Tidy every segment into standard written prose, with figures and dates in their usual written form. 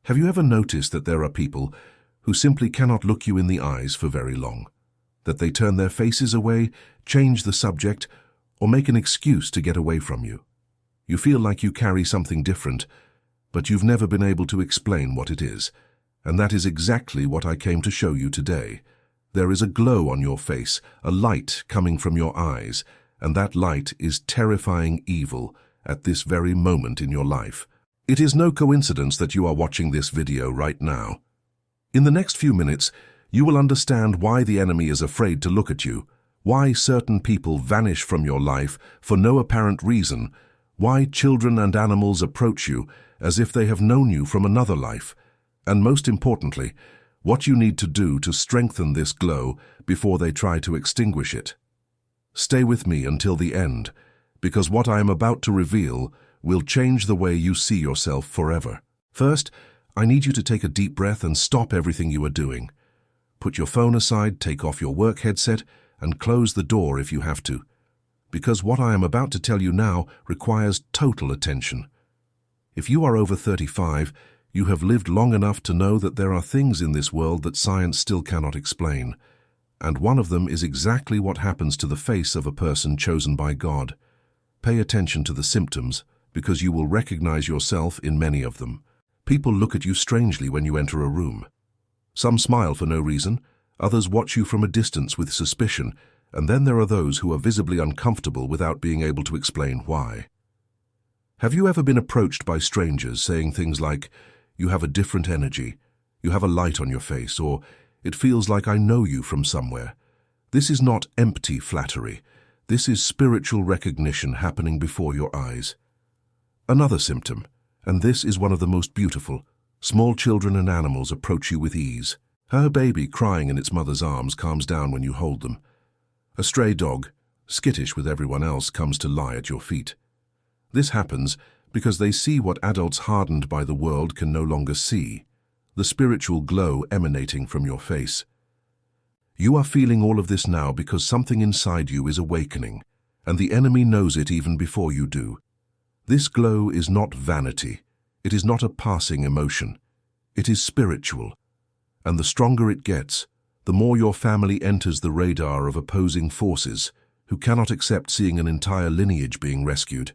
Have you ever noticed that there are people who simply cannot look you in the eyes for very long? That they turn their faces away, change the subject, or make an excuse to get away from you? You feel like you carry something different, but you've never been able to explain what it is. And that is exactly what I came to show you today. There is a glow on your face, a light coming from your eyes, and that light is terrifying evil at this very moment in your life. It is no coincidence that you are watching this video right now. In the next few minutes, you will understand why the enemy is afraid to look at you, why certain people vanish from your life for no apparent reason, why children and animals approach you as if they have known you from another life, and most importantly, what you need to do to strengthen this glow before they try to extinguish it. Stay with me until the end, because what I am about to reveal will change the way you see yourself forever. First, I need you to take a deep breath and stop everything you are doing. Put your phone aside, take off your work headset, and close the door if you have to, because what I am about to tell you now requires total attention. If you are over 35, you have lived long enough to know that there are things in this world that science still cannot explain, and one of them is exactly what happens to the face of a person chosen by God. Pay attention to the symptoms, because you will recognize yourself in many of them. People look at you strangely when you enter a room. Some smile for no reason, others watch you from a distance with suspicion, and then there are those who are visibly uncomfortable without being able to explain why. Have you ever been approached by strangers saying things like, "You have a different energy, you have a light on your face," or "It feels like I know you from somewhere"? This is not empty flattery. This is spiritual recognition happening before your eyes. Another symptom, and this is one of the most beautiful, small children and animals approach you with ease. Her baby crying in its mother's arms calms down when you hold them. A stray dog, skittish with everyone else, comes to lie at your feet. This happens because they see what adults hardened by the world can no longer see, the spiritual glow emanating from your face. You are feeling all of this now because something inside you is awakening, and the enemy knows it even before you do. This glow is not vanity. It is not a passing emotion. It is spiritual. And the stronger it gets, the more your family enters the radar of opposing forces who cannot accept seeing an entire lineage being rescued.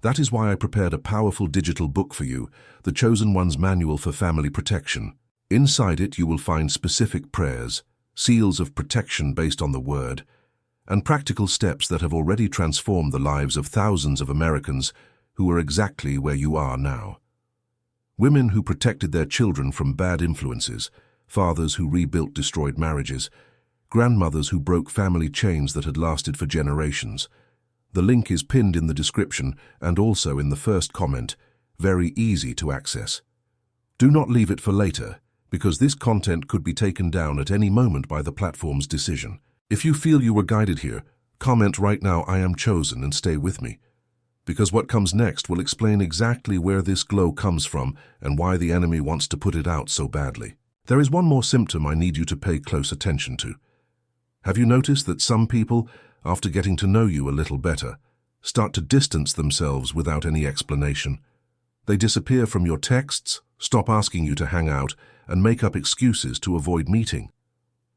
That is why I prepared a powerful digital book for you, the Chosen One's Manual for Family Protection. Inside it you will find specific prayers, seals of protection based on the Word, and practical steps that have already transformed the lives of thousands of Americans who are exactly where you are now. Women who protected their children from bad influences, fathers who rebuilt destroyed marriages, grandmothers who broke family chains that had lasted for generations. The link is pinned in the description and also in the first comment, very easy to access. Do not leave it for later, because this content could be taken down at any moment by the platform's decision. If you feel you were guided here, comment right now, "I am chosen," and stay with me. Because what comes next will explain exactly where this glow comes from and why the enemy wants to put it out so badly. There is one more symptom I need you to pay close attention to. Have you noticed that some people, after getting to know you a little better, start to distance themselves without any explanation? They disappear from your texts, stop asking you to hang out, and make up excuses to avoid meeting.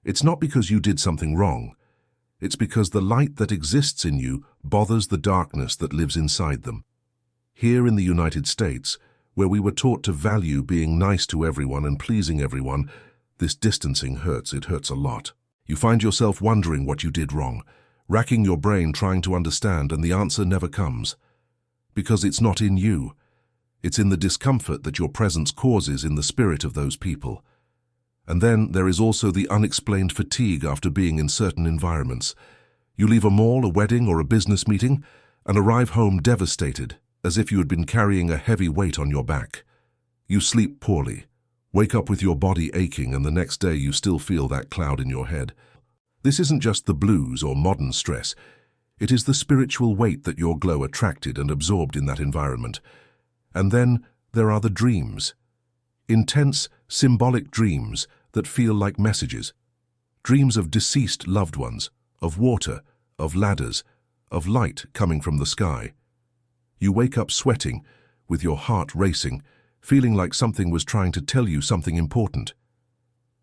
It's not because you did something wrong. It's because the light that exists in you bothers the darkness that lives inside them. Here in the United States, where we were taught to value being nice to everyone and pleasing everyone, this distancing hurts. It hurts a lot. You find yourself wondering what you did wrong, racking your brain trying to understand, and the answer never comes. Because it's not in you. It's in the discomfort that your presence causes in the spirit of those people. And then there is also the unexplained fatigue after being in certain environments. You leave a mall, a wedding, or a business meeting, and arrive home devastated, as if you had been carrying a heavy weight on your back. You sleep poorly, wake up with your body aching, and the next day you still feel that cloud in your head. This isn't just the blues or modern stress. It is the spiritual weight that your glow attracted and absorbed in that environment. And then there are the dreams. Intense, symbolic dreams that feel like messages. Dreams of deceased loved ones, of water, of ladders, of light coming from the sky. You wake up sweating, with your heart racing, feeling like something was trying to tell you something important.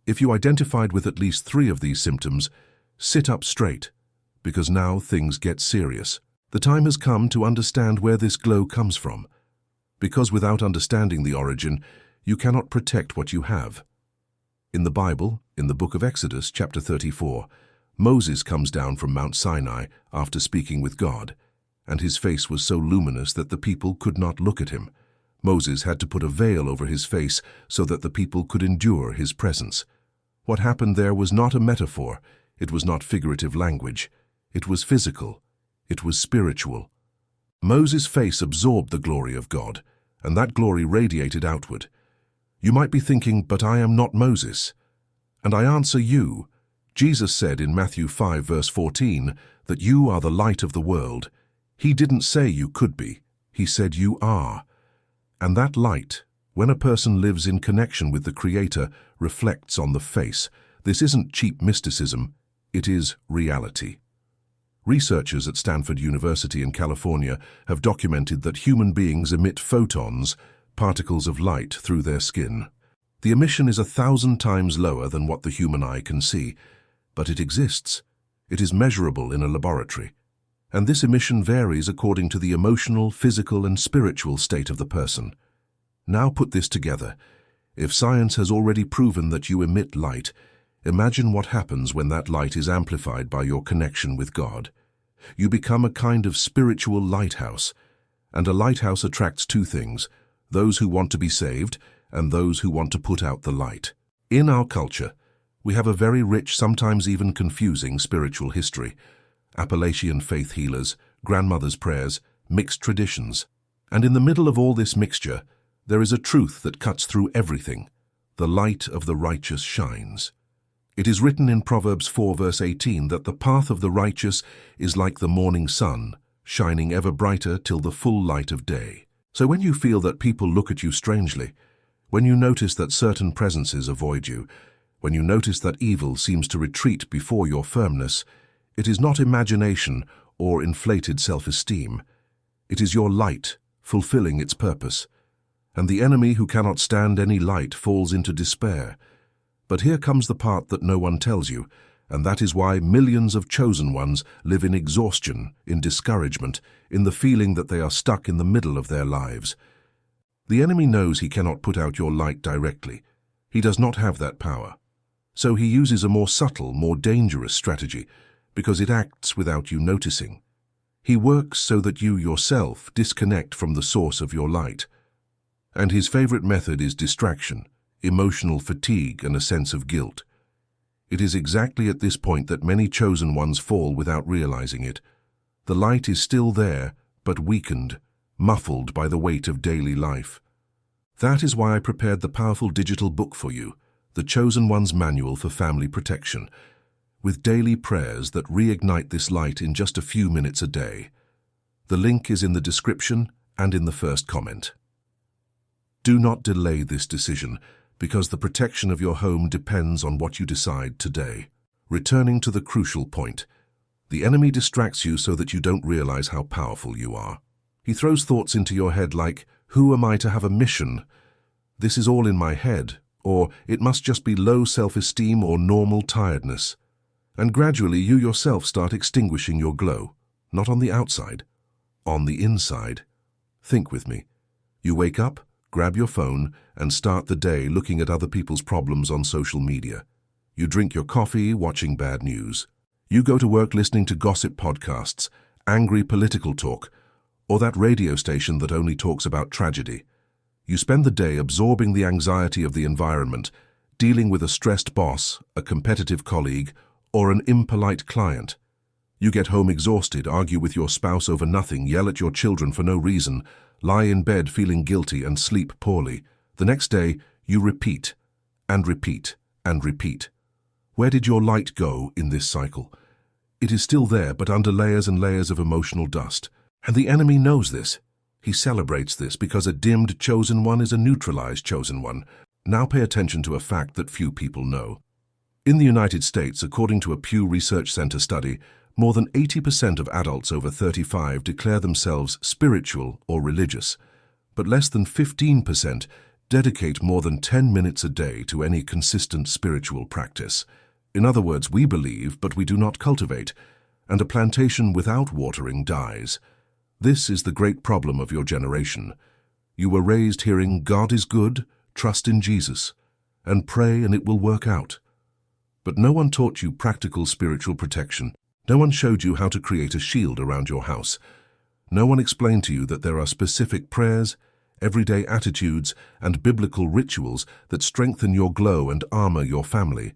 If you identified with at least 3 of these symptoms, sit up straight, because now things get serious. The time has come to understand where this glow comes from, because without understanding the origin, you cannot protect what you have. In the Bible, in the book of Exodus, chapter 34, Moses comes down from Mount Sinai after speaking with God, and his face was so luminous that the people could not look at him. Moses had to put a veil over his face so that the people could endure his presence. What happened there was not a metaphor, it was not figurative language, it was physical, it was spiritual. Moses' face absorbed the glory of God, and that glory radiated outward. You might be thinking, but I am not Moses. And I answer you. Jesus said in Matthew 5 verse 14 that you are the light of the world. He didn't say you could be, he said you are. And that light, when a person lives in connection with the Creator, reflects on the face. This isn't cheap mysticism, it is reality. Researchers at Stanford University in California have documented that human beings emit photons, particles of light, through their skin. The emission is 1,000 times lower than what the human eye can see, but it exists. It is measurable in a laboratory. And this emission varies according to the emotional, physical, and spiritual state of the person. Now put this together. If science has already proven that you emit light, imagine what happens when that light is amplified by your connection with God. You become a kind of spiritual lighthouse, and a lighthouse attracts 2 things, those who want to be saved and those who want to put out the light. In our culture, we have a very rich, sometimes even confusing spiritual history. Appalachian faith healers, grandmother's prayers, mixed traditions. And in the middle of all this mixture, there is a truth that cuts through everything. The light of the righteous shines. It is written in Proverbs 4 verse 18 that the path of the righteous is like the morning sun, shining ever brighter till the full light of day. So when you feel that people look at you strangely, when you notice that certain presences avoid you, when you notice that evil seems to retreat before your firmness, it is not imagination or inflated self-esteem. It is your light fulfilling its purpose. And the enemy who cannot stand any light falls into despair. But here comes the part that no one tells you, and that is why millions of chosen ones live in exhaustion, in discouragement, in the feeling that they are stuck in the middle of their lives. The enemy knows he cannot put out your light directly. He does not have that power. So he uses a more subtle, more dangerous strategy, because it acts without you noticing. He works so that you yourself disconnect from the source of your light. And his favorite method is distraction, emotional fatigue, and a sense of guilt. It is exactly at this point that many chosen ones fall without realizing it. The light is still there, but weakened, muffled by the weight of daily life. That is why I prepared the powerful digital book for you, The Chosen One's Manual for Family Protection, with daily prayers that reignite this light in just a few minutes a day. The link is in the description and in the first comment. Do not delay this decision, because the protection of your home depends on what you decide today. Returning to the crucial point, the enemy distracts you so that you don't realize how powerful you are. He throws thoughts into your head like, who am I to have a mission? This is all in my head, or it must just be low self-esteem or normal tiredness. And gradually you yourself start extinguishing your glow, not on the outside, on the inside. Think with me. You wake up, grab your phone, and start the day looking at other people's problems on social media. You drink your coffee watching bad news. You go to work listening to gossip podcasts, angry political talk, or that radio station that only talks about tragedy. You spend the day absorbing the anxiety of the environment, dealing with a stressed boss, a competitive colleague, or an impolite client. You get home exhausted, argue with your spouse over nothing, yell at your children for no reason, lie in bed feeling guilty, and sleep poorly. The next day, you repeat, and repeat, and repeat. Where did your light go in this cycle? It is still there, but under layers and layers of emotional dust. And the enemy knows this. He celebrates this because a dimmed chosen one is a neutralized chosen one. Now pay attention to a fact that few people know. In the United States, according to a Pew Research Center study, more than 80% of adults over 35 declare themselves spiritual or religious, but less than 15% Dedicate more than 10 minutes a day to any consistent spiritual practice. In other words, we believe, but we do not cultivate, and a plantation without watering dies. This is the great problem of your generation. You were raised hearing, God is good, trust in Jesus, and pray and it will work out. But no one taught you practical spiritual protection. No one showed you how to create a shield around your house. No one explained to you that there are specific prayers, everyday attitudes, and biblical rituals that strengthen your glow and armor your family.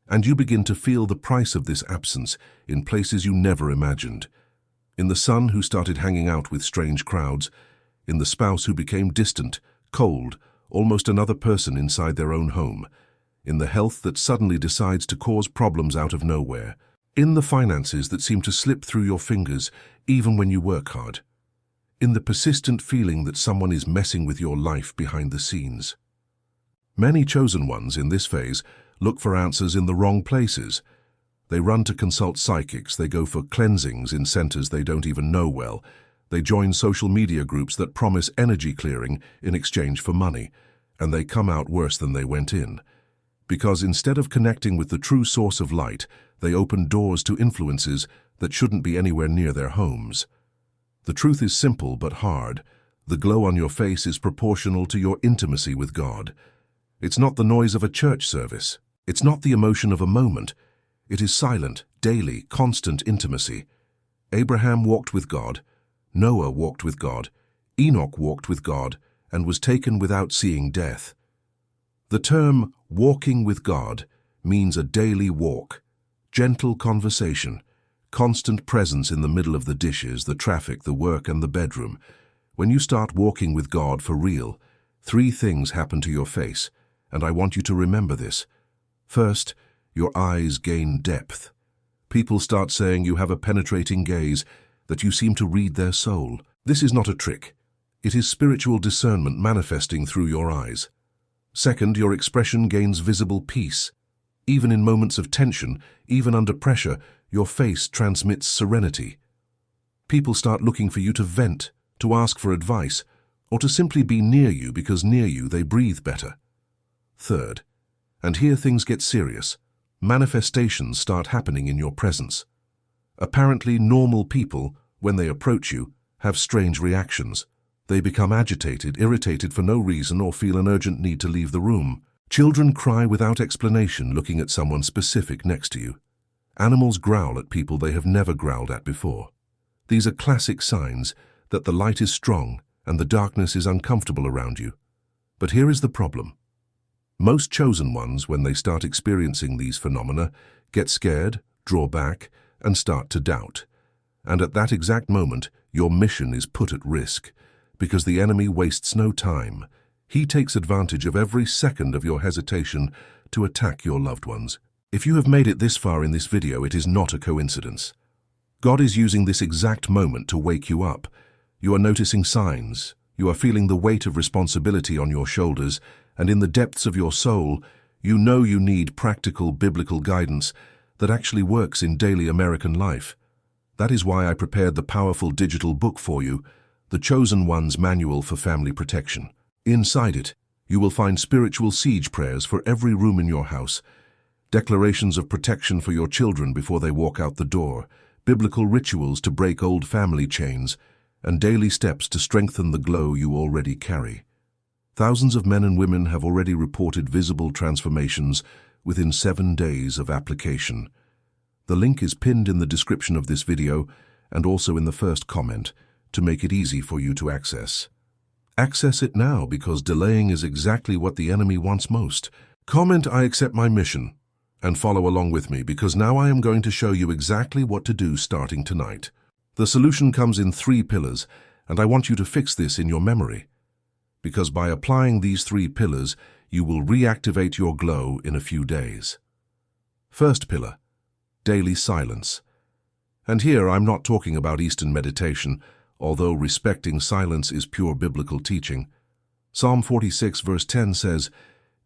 And you begin to feel the price of this absence in places you never imagined. In the son who started hanging out with strange crowds, in the spouse who became distant, cold, almost another person inside their own home, in the health that suddenly decides to cause problems out of nowhere, in the finances that seem to slip through your fingers even when you work hard, in the persistent feeling that someone is messing with your life behind the scenes. Many chosen ones in this phase look for answers in the wrong places. They run to consult psychics, they go for cleansings in centers they don't even know well, they join social media groups that promise energy clearing in exchange for money, and they come out worse than they went in. Because instead of connecting with the true source of light, they open doors to influences that shouldn't be anywhere near their homes. The truth is simple but hard. The glow on your face is proportional to your intimacy with God. It's not the noise of a church service. It's not the emotion of a moment. It is silent, daily, constant intimacy. Abraham walked with God. Noah walked with God. Enoch walked with God and was taken without seeing death. The term walking with God means a daily walk, gentle conversation, constant presence in the middle of the dishes, the traffic, the work, and the bedroom. When you start walking with God for real, 3 things happen to your face, and I want you to remember this. First, your eyes gain depth. People start saying you have a penetrating gaze, that you seem to read their soul. This is not a trick. It is spiritual discernment manifesting through your eyes. Second, your expression gains visible peace. Even in moments of tension, even under pressure, your face transmits serenity. People start looking for you to vent, to ask for advice, or to simply be near you because near you they breathe better. Third, and here things get serious, manifestations start happening in your presence. Apparently normal people, when they approach you, have strange reactions. They become agitated, irritated for no reason, or feel an urgent need to leave the room. Children cry without explanation looking at someone specific next to you. Animals growl at people they have never growled at before. These are classic signs that the light is strong and the darkness is uncomfortable around you. But here is the problem. Most chosen ones, when they start experiencing these phenomena, get scared, draw back, and start to doubt. And at that exact moment, your mission is put at risk, because the enemy wastes no time. He takes advantage of every second of your hesitation to attack your loved ones. If you have made it this far in this video, it is not a coincidence. God is using this exact moment to wake you up. You are noticing signs. You are feeling the weight of responsibility on your shoulders, and in the depths of your soul, you know you need practical biblical guidance that actually works in daily American life. That is why I prepared the powerful digital book for you, The Chosen One's Manual for Family Protection. Inside it, you will find spiritual siege prayers for every room in your house, declarations of protection for your children before they walk out the door, biblical rituals to break old family chains, and daily steps to strengthen the glow you already carry. Thousands of men and women have already reported visible transformations within 7 days of application. The link is pinned in the description of this video and also in the first comment to make it easy for you to access. Access it now, because delaying is exactly what the enemy wants most. Comment "I accept my mission" and follow along with me, because now I am going to show you exactly what to do starting tonight. The solution comes in 3 pillars, and I want you to fix this in your memory, because by applying these 3 pillars, you will reactivate your glow in a few days. First pillar, daily silence. And here I'm not talking about Eastern meditation, although respecting silence is pure biblical teaching. Psalm 46 verse 10 says,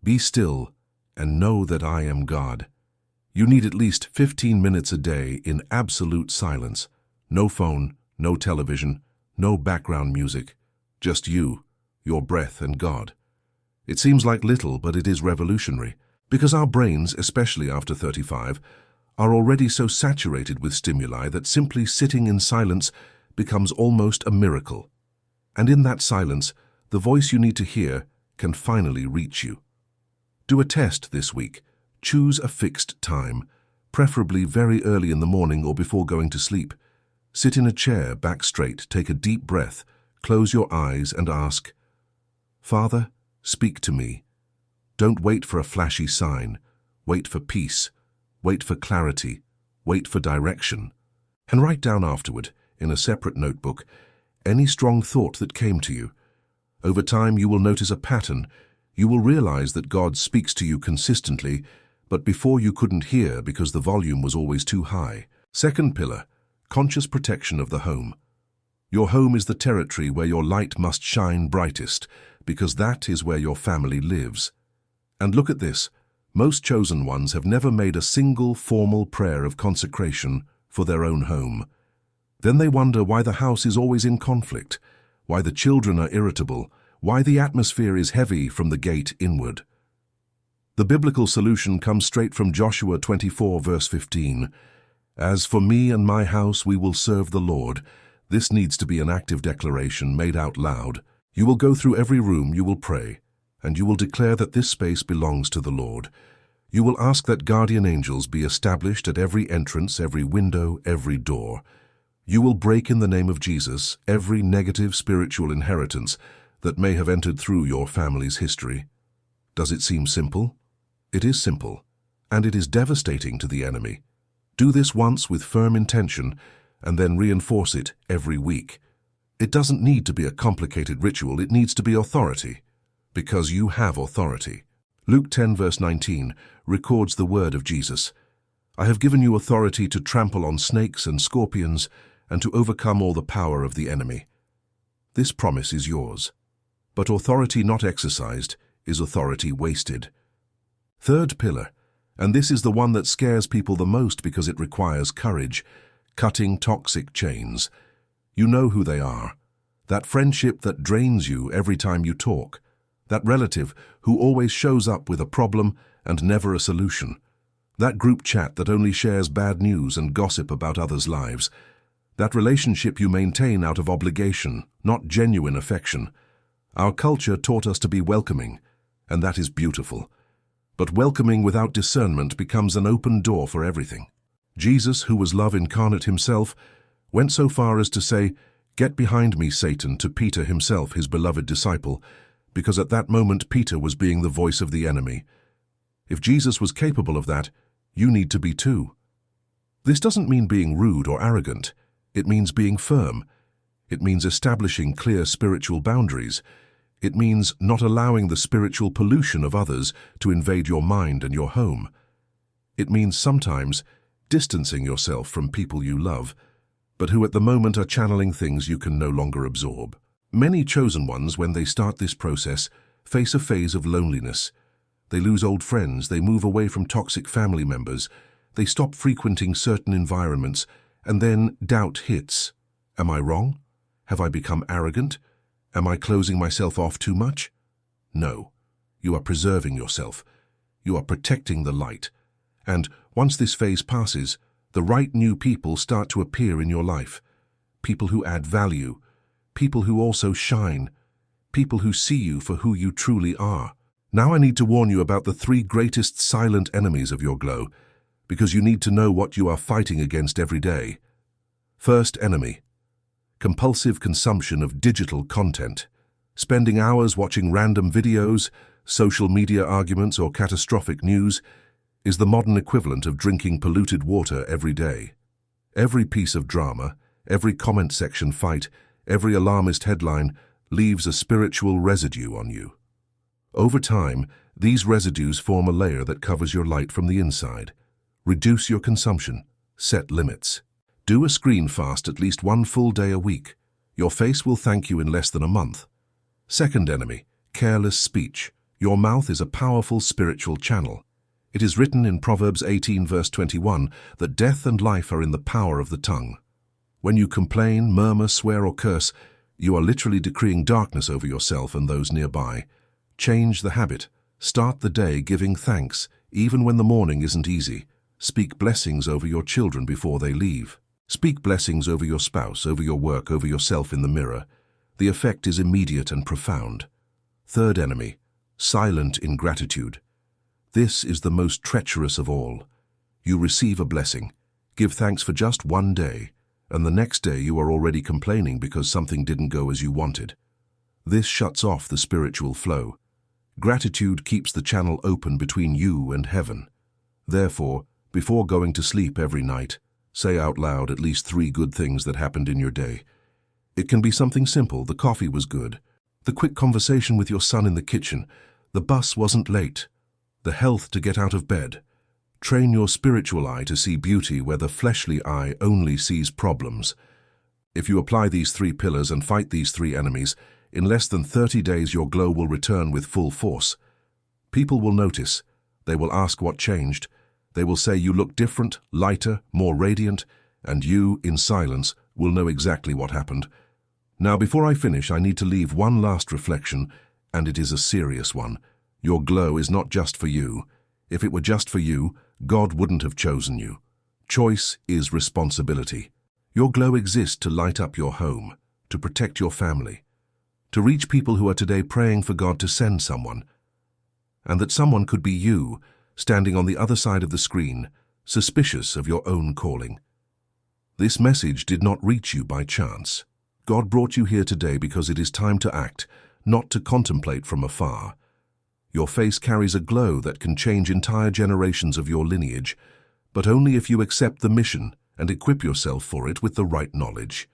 "Be still and know that I am God." You need at least 15 minutes a day in absolute silence. No phone, no television, no background music, just you, your breath, and God. It seems like little, but it is revolutionary, because our brains, especially after 35, are already so saturated with stimuli that simply sitting in silence becomes almost a miracle. And in that silence, the voice you need to hear can finally reach you. Do a test this week. Choose a fixed time, preferably very early in the morning or before going to sleep. Sit in a chair, back straight, take a deep breath, close your eyes and ask, "Father, speak to me." Don't wait for a flashy sign. Wait for peace. Wait for clarity. Wait for direction. And write down afterward, in a separate notebook, any strong thought that came to you. Over time, you will notice a pattern. You will realize that God speaks to you consistently, but before you couldn't hear because the volume was always too high. Second pillar, conscious protection of the home. Your home is the territory where your light must shine brightest, because that is where your family lives. And look at this. Most chosen ones have never made a single formal prayer of consecration for their own home. Then they wonder why the house is always in conflict, why the children are irritable, why the atmosphere is heavy from the gate inward. The biblical solution comes straight from Joshua 24, verse 15. "As for me and my house, we will serve the Lord." This needs to be an active declaration made out loud. You will go through every room, you will pray, and you will declare that this space belongs to the Lord. You will ask that guardian angels be established at every entrance, every window, every door. You will break in the name of Jesus every negative spiritual inheritance that may have entered through your family's history. Does it seem simple? It is simple, and it is devastating to the enemy. Do this once with firm intention, and then reinforce it every week. It doesn't need to be a complicated ritual, it needs to be authority, because you have authority. Luke 10, verse 19, records the word of Jesus. "I have given you authority to trample on snakes and scorpions, and to overcome all the power of the enemy." This promise is yours. But authority not exercised is authority wasted. Third pillar, and this is the one that scares people the most because it requires courage, cutting toxic chains. You know who they are. That friendship that drains you every time you talk. That relative who always shows up with a problem and never a solution. That group chat that only shares bad news and gossip about others' lives. That relationship you maintain out of obligation, not genuine affection. Our culture taught us to be welcoming, and that is beautiful. But welcoming without discernment becomes an open door for everything. Jesus, who was love incarnate himself, went so far as to say, "Get behind me, Satan," to Peter himself, his beloved disciple, because at that moment Peter was being the voice of the enemy. If Jesus was capable of that, you need to be too. This doesn't mean being rude or arrogant. It means being firm. It means establishing clear spiritual boundaries. It means not allowing the spiritual pollution of others to invade your mind and your home. It means sometimes distancing yourself from people you love, but who at the moment are channeling things you can no longer absorb. Many chosen ones, when they start this process, face a phase of loneliness. They lose old friends, they move away from toxic family members, they stop frequenting certain environments, and then doubt hits. Am I wrong? Have I become arrogant? Am I closing myself off too much? No. You are preserving yourself. You are protecting the light. And once this phase passes, the right new people start to appear in your life. People who add value. People who also shine. People who see you for who you truly are. Now I need to warn you about the 3 greatest silent enemies of your glow, because you need to know what you are fighting against every day. First enemy. Compulsive consumption of digital content. Spending hours watching random videos, social media arguments, or catastrophic news is the modern equivalent of drinking polluted water every day. Every piece of drama, every comment section fight, every alarmist headline leaves a spiritual residue on you. Over time, these residues form a layer that covers your light from the inside. Reduce your consumption. Set limits. Do a screen fast at least 1 full day a week. Your face will thank you in less than a month. Second enemy, careless speech. Your mouth is a powerful spiritual channel. It is written in Proverbs 18 verse 21 that death and life are in the power of the tongue. When you complain, murmur, swear or curse, you are literally decreeing darkness over yourself and those nearby. Change the habit. Start the day giving thanks, even when the morning isn't easy. Speak blessings over your children before they leave. Speak blessings over your spouse, over your work, over yourself in the mirror. The effect is immediate and profound. Third enemy, silent ingratitude. This is the most treacherous of all. You receive a blessing. Give thanks for just one day, and the next day you are already complaining because something didn't go as you wanted. This shuts off the spiritual flow. Gratitude keeps the channel open between you and heaven. Therefore, before going to sleep every night, say out loud at least 3 good things that happened in your day. It can be something simple: the coffee was good, the quick conversation with your son in the kitchen, the bus wasn't late, the health to get out of bed. Train your spiritual eye to see beauty where the fleshly eye only sees problems. If you apply these 3 pillars and fight these 3 enemies, in less than 30 days your glow will return with full force. People will notice. They will ask what changed. They will say you look different, lighter, more radiant, and you, in silence, will know exactly what happened. Now, before I finish, I need to leave one last reflection, and it is a serious one. Your glow is not just for you. If it were just for you, God wouldn't have chosen you. Choice is responsibility. Your glow exists to light up your home, to protect your family, to reach people who are today praying for God to send someone. And that someone could be you, standing on the other side of the screen, suspicious of your own calling. This message did not reach you by chance. God brought you here today because it is time to act, not to contemplate from afar. Your face carries a glow that can change entire generations of your lineage, but only if you accept the mission and equip yourself for it with the right knowledge.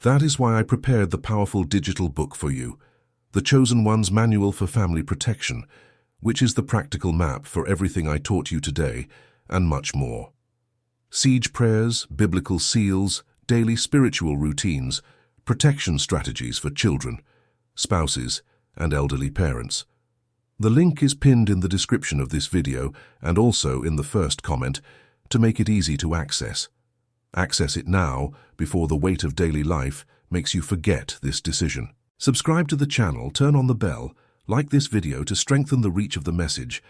That is why I prepared the powerful digital book for you, The Chosen One's Manual for Family Protection, which is the practical map for everything I taught you today, and much more. Siege prayers, biblical seals, daily spiritual routines, protection strategies for children, spouses, and elderly parents. The link is pinned in the description of this video and also in the first comment to make it easy to access. Access it now before the weight of daily life makes you forget this decision. Subscribe to the channel, turn on the bell, like this video to strengthen the reach of the message,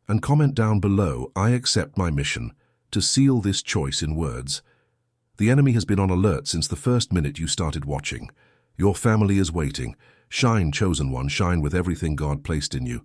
and comment down below, "I accept my mission," to seal this choice in words. The enemy has been on alert since the first minute you started watching. Your family is waiting. Shine, chosen one, shine with everything God placed in you.